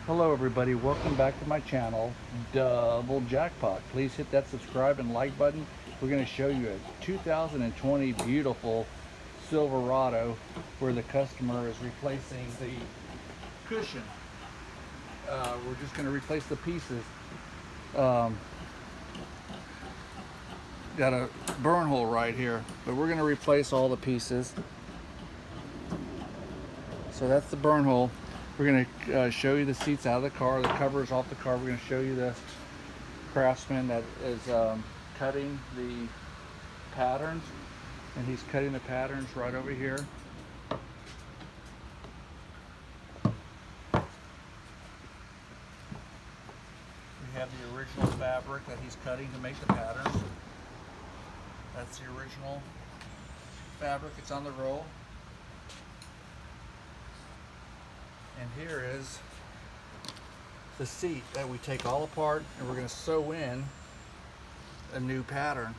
Hello everybody, welcome back to my channel, Double Jackpot. Please hit that subscribe and like button. We're going to show you a 2020 beautiful Silverado where the customer is replacing the cushion. We're just going to replace the pieces. Um, got a burn hole right here, but we're going to replace all the pieces. So that's the burn hole. We're going to show you the seats out of the car, the covers off the car. We're going to show you the craftsman that is cutting the patterns, and he's cutting the patterns right over here. We have the original fabric that he's cutting to make the patterns. That's the original fabric. It's on the roll. And here is the seat that we take all apart, and we're going to sew in a new pattern.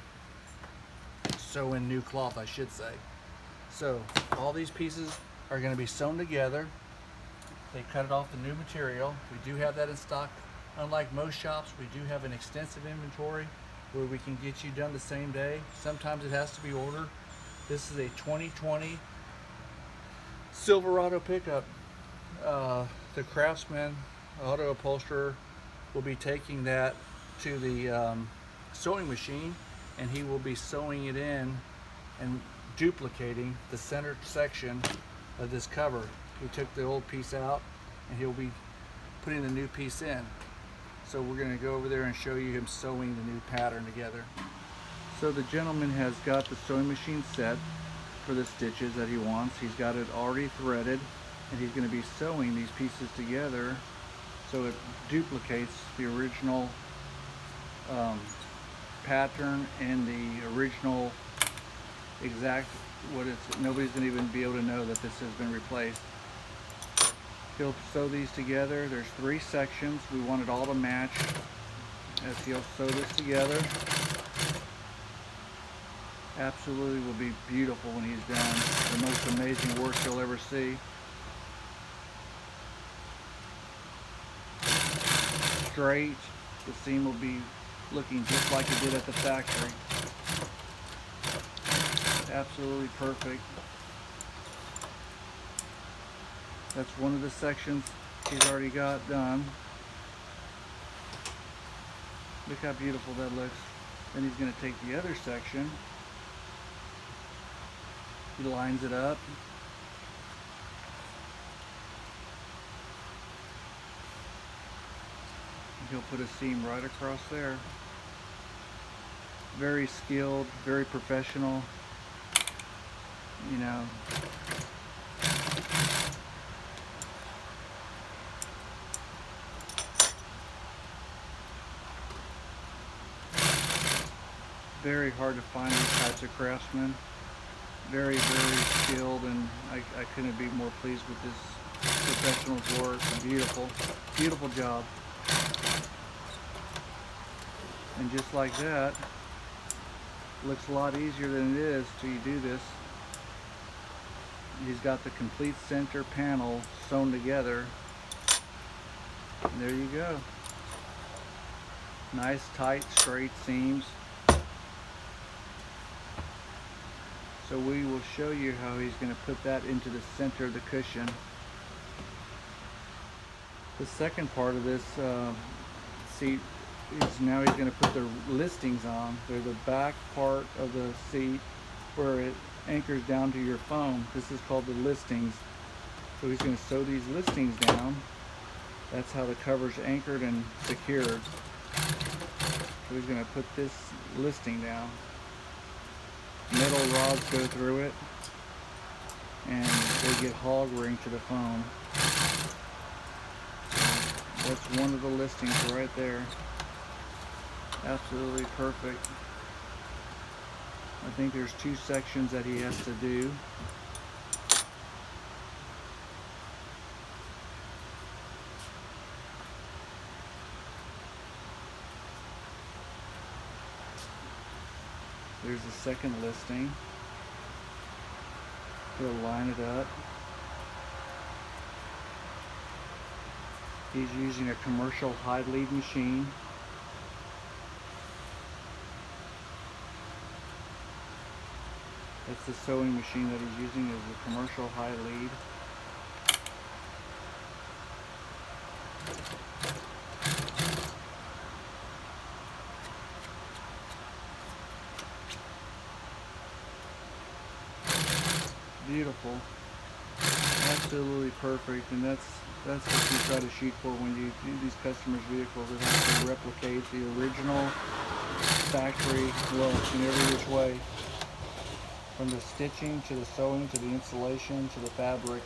Sew in new cloth, I should say. So all these pieces are going to be sewn together. They cut it off the new material. We do have that in stock. Unlike most shops, we do have an extensive inventory where we can get you done the same day. Sometimes it has to be ordered. This is a 2020 Silverado pickup. The craftsman, auto upholsterer, will be taking that to the sewing machine, and he will be sewing it in and duplicating the center section of this cover. He took the old piece out and he'll be putting the new piece in. So we're going to go over there and show you him sewing the new pattern together. So the gentleman has got the sewing machine set for the stitches that he wants. He's got it already threaded, and he's going to be sewing these pieces together so it duplicates the original pattern and the original exact what it's. Nobody's going to even be able to know that this has been replaced. He'll sew these together. There's 3 sections. We want it all to match as he'll sew this together. Absolutely will be beautiful when he's done. The most amazing work you'll ever see. Straight. The seam will be looking just like it did at the factory. Absolutely perfect. That's one of the sections he's already got done. Look how beautiful that looks. Then he's going to take the other section. He lines it up. He'll put a seam right across there. Very skilled, very professional. You know. Very hard to find these types of craftsmen. Very, very skilled, and I couldn't be more pleased with this professional's work. Beautiful, beautiful job. And just like that, looks a lot easier than it is till you do this. He's got the complete center panel sewn together. And there you go. Nice, tight, straight seams. So we will show you how he's going to put that into the center of the cushion. The second part of this seat is now he's going to put the listings on. They're the back part of the seat where it anchors down to your phone. This is called the listings. So he's going to sew these listings down. That's how the cover's anchored and secured. So he's going to put this listing down. Metal rods go through it, and they get hog ring to the phone. That's one of the listings right there. Absolutely perfect. I think there's 2 sections that he has to do. There's the second listing. He'll line it up. He's using a commercial high lead machine. That's the sewing machine that he's using, is a commercial high lead. Beautiful, absolutely perfect, and that's what you try to shoot for when you do these customers' vehicles. It has to replicate the original factory look in every which way, from the stitching to the sewing to the installation to the fabric.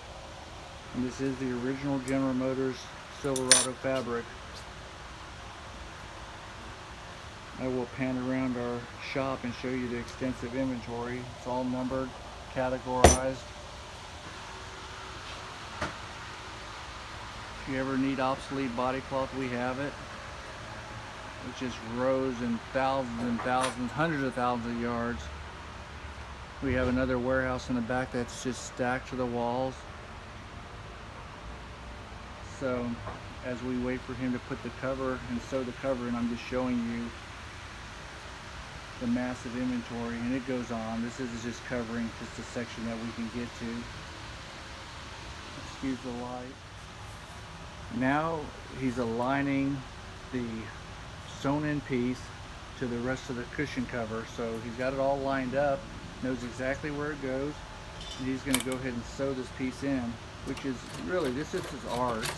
And this is the original General Motors Silverado fabric. I will pan around our shop and show you the extensive inventory. It's all numbered, categorized. If you ever need obsolete body cloth, we have it. It just rows and thousands, hundreds of thousands of yards. We have another warehouse in the back that's just stacked to the walls. So as we wait for him to put the cover and sew the cover, and I'm just showing you the massive inventory, and it goes on. This is just covering just a section that we can get to. Excuse the light. Now he's aligning the sewn in piece to the rest of the cushion cover. So he's got it all lined up, knows exactly where it goes, and he's going to go ahead and sew this piece in, which is really, this is his art.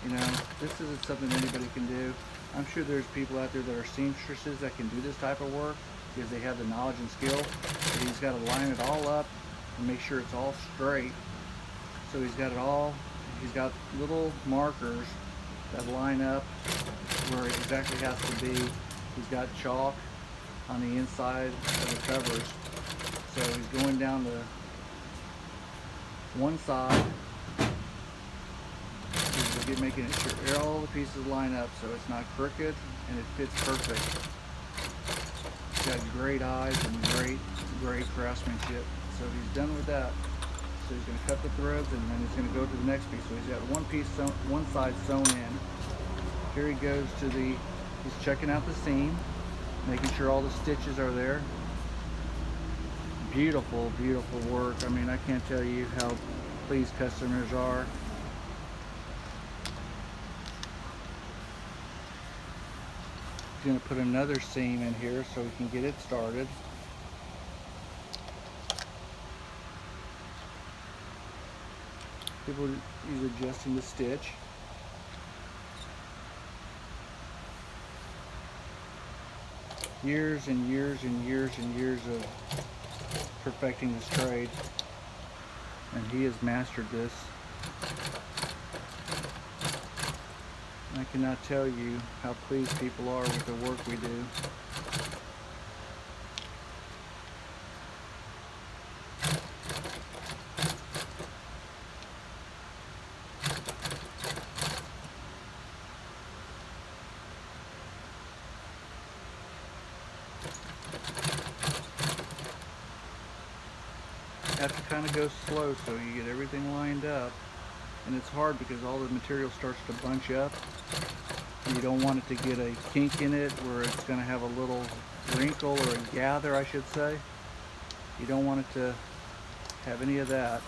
You know, this isn't something anybody can do. I'm sure there's people out there that are seamstresses that can do this type of work because they have the knowledge and skill, but he's got to line it all up and make sure it's all straight. So he's got it all, he's got little markers that line up where it exactly has to be. He's got chalk on the inside of the covers. So he's going down to one side. He's making sure all the pieces line up so it's not crooked and it fits perfect. He's got great eyes and great craftsmanship. So he's done with that. So he's going to cut the threads and then he's going to go to the next piece. So he's got one piece sewn, one side sewn in. Here he goes to the, he's checking out the seam, making sure all the stitches are there. Beautiful, beautiful work. I mean, I can't tell you how pleased customers are. He's going to put another seam in here so we can get it started. He's adjusting the stitch. Years and years and years and years of perfecting this trade, and he has mastered this. I cannot tell you how pleased people are with the work we do. Have to kind of go slow so you get everything lined up, and it's hard because all the material starts to bunch up. You don't want it to get a kink in it where it's going to have a little wrinkle or a gather, I should say. You don't want it to have any of that.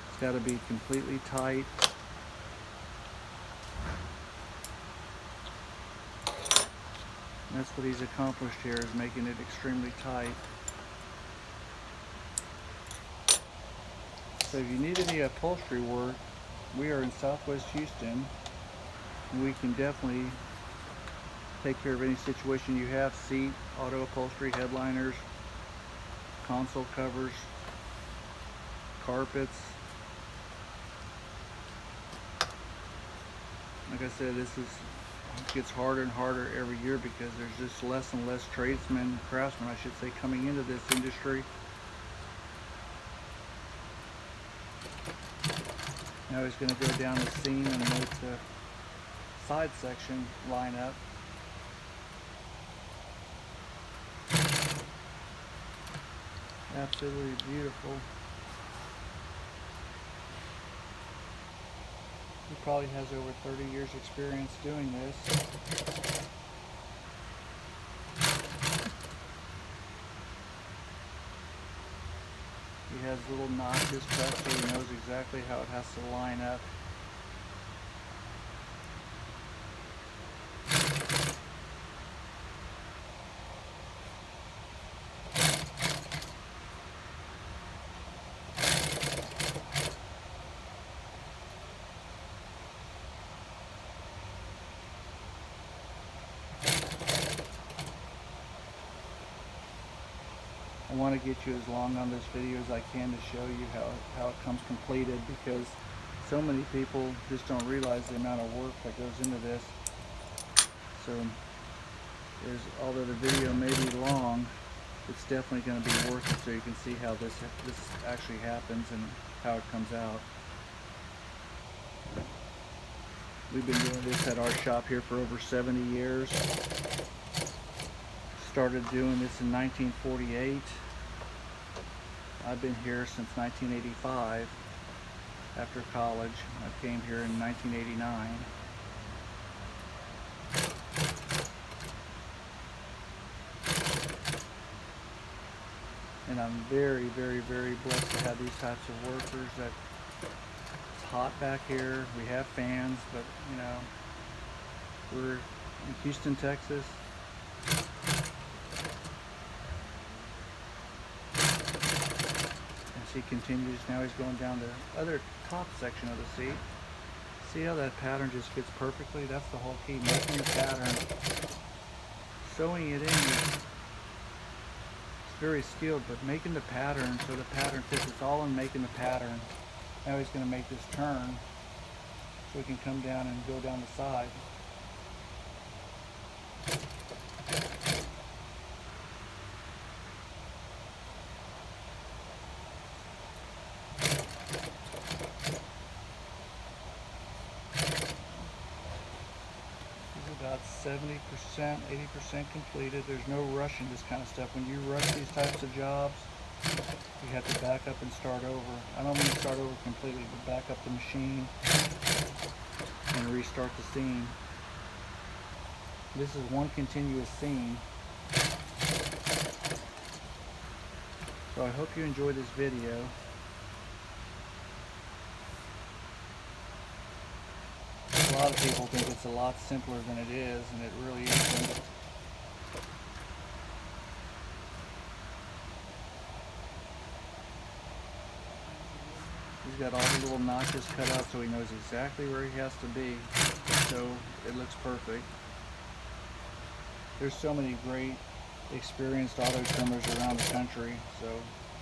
It's got to be completely tight. And that's what he's accomplished here, is making it extremely tight. So if you need any upholstery work, we are in Southwest Houston. We can definitely take care of any situation you have. Seat, auto upholstery, headliners, console covers, carpets. Like I said, it gets harder and harder every year because there's just less and less tradesmen, craftsmen I should say, coming into this industry. Now he's going to go down the seam and make the side section line up. Absolutely beautiful. He probably has over 30 years experience doing this. He has little notches cut so he knows exactly how it has to line up. I want to get you as long on this video as I can to show you how it comes completed, because so many people just don't realize the amount of work that goes into this. So although the video may be long, it's definitely going to be worth it, so you can see how this actually happens and how it comes out. We've been doing this at our shop here for over 70 years. Started doing this in 1948. I've been here since 1985. After college, I came here in 1989. And I'm very, very, very blessed to have these types of workers. That it's hot back here. We have fans, but you know, we're in Houston, Texas. As he continues, now he's going down the other top section of the seat. See how that pattern just fits perfectly? That's the whole key, making the pattern. Sewing it in is very skilled, but making the pattern so the pattern fits. It's all in making the pattern. Now he's going to make this turn so he can come down and go down the side. About 70%, 80% completed. There's no rushing this kind of stuff. When you rush these types of jobs, you have to back up and start over. I don't mean start over completely, but back up the machine and restart the seam. This is one continuous seam. So I hope you enjoy this video. A lot of people think it's a lot simpler than it is, and it really isn't. He's got all the little notches cut out so he knows exactly where he has to be, so it looks perfect. There's so many great experienced auto trimmers around the country, so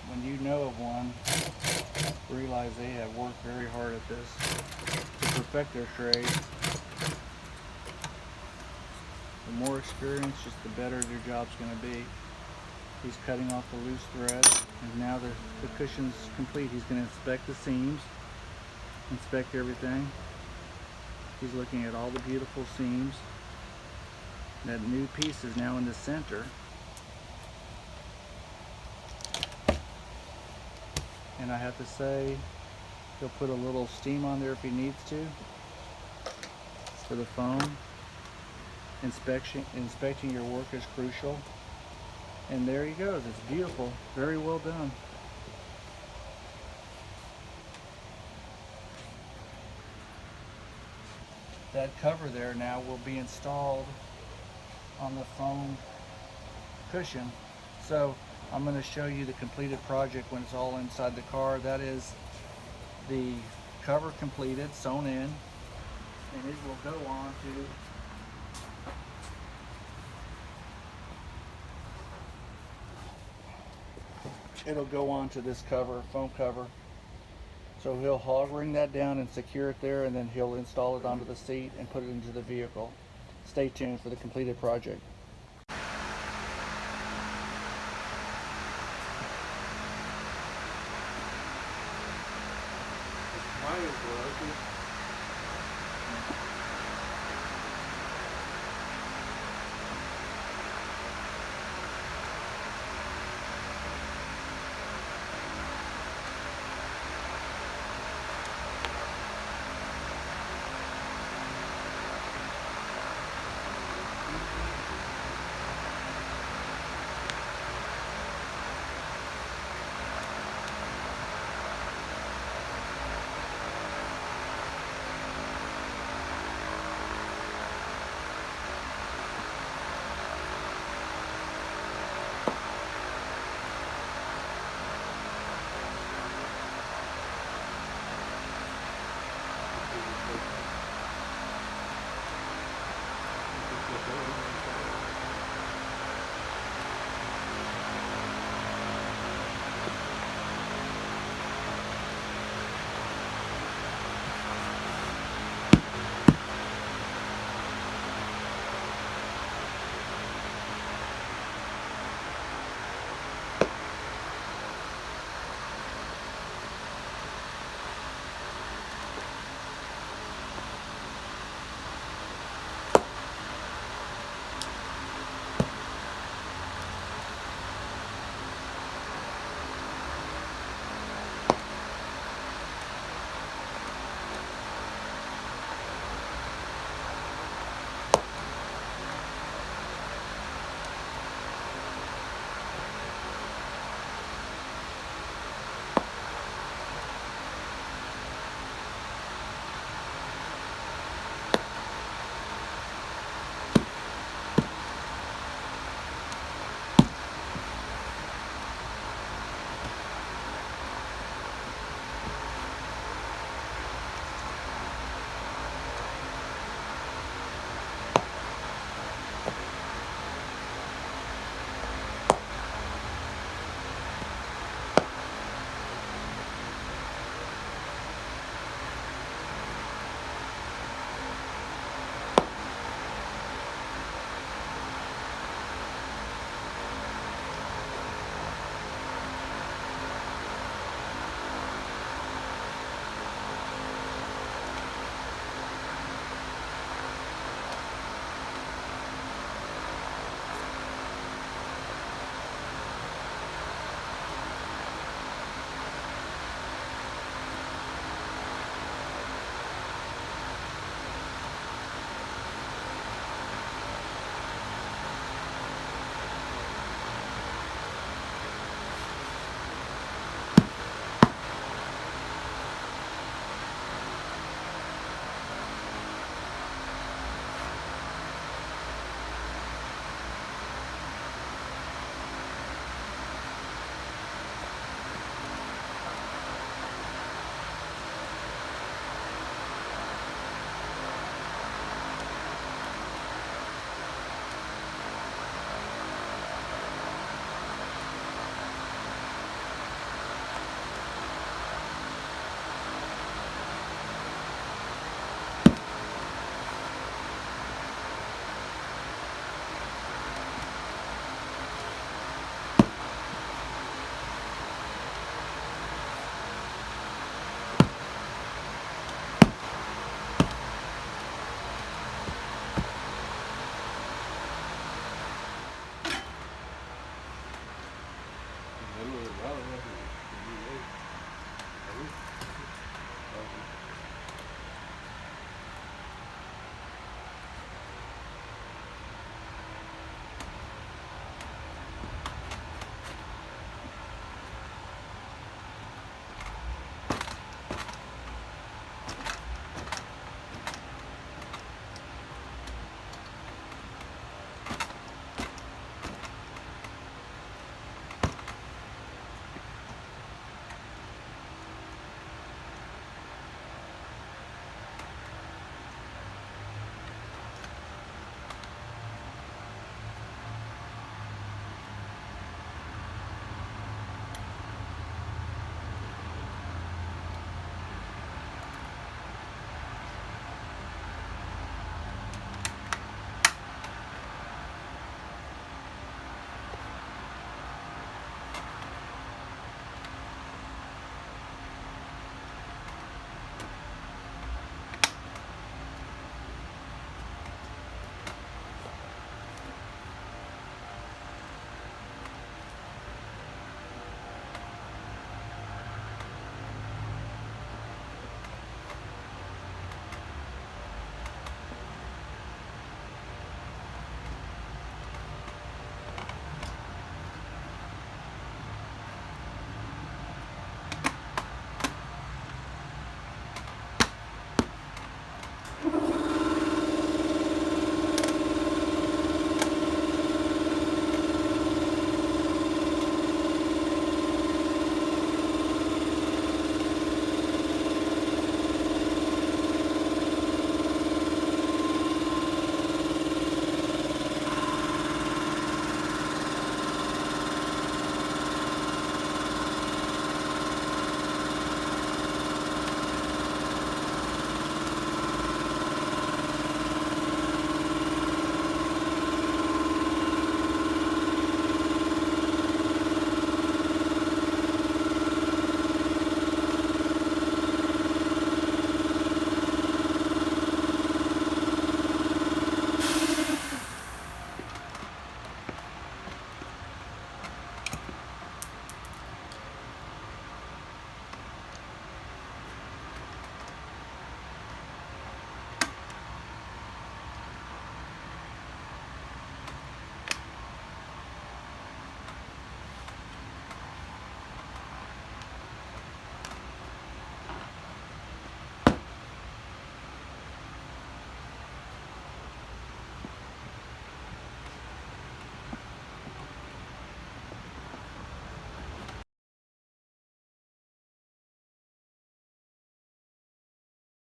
when you know of one, realize they have worked very hard at this to perfect their trade. The more experience, just the better your job's going to be. He's cutting off the loose thread, and now the cushion's complete. He's going to inspect the seams, inspect everything. He's looking at all the beautiful seams. That new piece is now in the center. And I have to say, he'll put a little steam on there if he needs to for the foam. Inspecting your work is crucial. And there he goes. It's beautiful. Very well done. That cover there now will be installed on the foam cushion. So I'm going to show you the completed project when it's all inside the car. That is the cover completed, sewn in, and it will go on to this cover, foam cover. So he'll hog ring that down and secure it there, and then he'll install it onto the seat and put it into the vehicle. Stay tuned for the completed project.